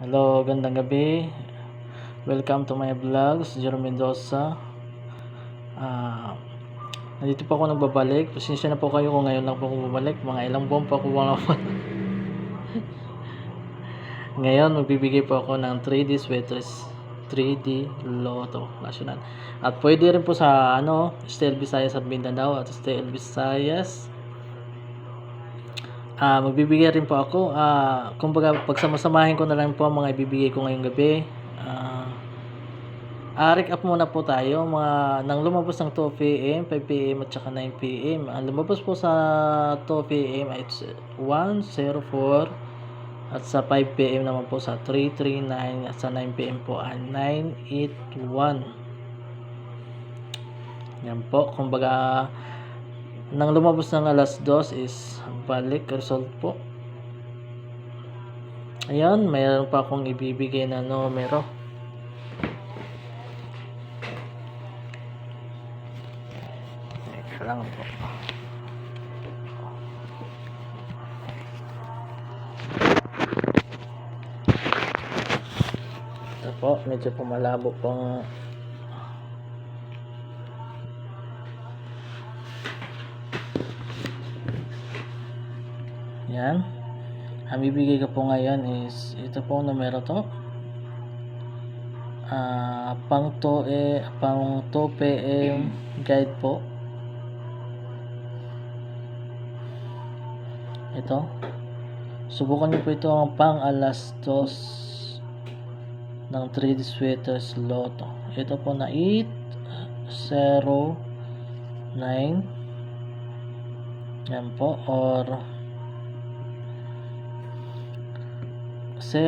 Hello, gandang gabi. Welcome to my vlogs, Jerome Mendoza. Nandito po ako nagbabalik. Pasensya na po kayo kung ngayon lang po ako bumalik. Mga ilang buwan po ako bumalik. Ngayon, magbibigay po ako ng 3D sweaters. 3D Lotto National. At pwede rin po sa Style Visayas at Mindanao at Style Visayas. Magbibigay rin po ako. Kumbaga, pagsamasamahin ko na lang po ang mga ibibigay ko ngayong gabi. Recap muna po tayo. Nang lumabas ng 2 PM, 5 PM at saka 9 PM. Ang lumabas po sa 2 PM ay 104 at sa 5 PM naman po sa 339 at sa 9 PM po ay 981. Yan po. Kumbaga, nang lumabas ng alas 2 is balik result po. Ayan, mayroon pa akong ibibigay na numero. Teka lang po. Ito po, medyo pumalabo pong yan. Ang bibigay ko po ngayon is ito po numero to. Pang 2 PM guide po. Ito. Subukan niyo po ito ang pang alas 2 ng 3D sweaters Lotto. Ito po na 809. Yan po, or 0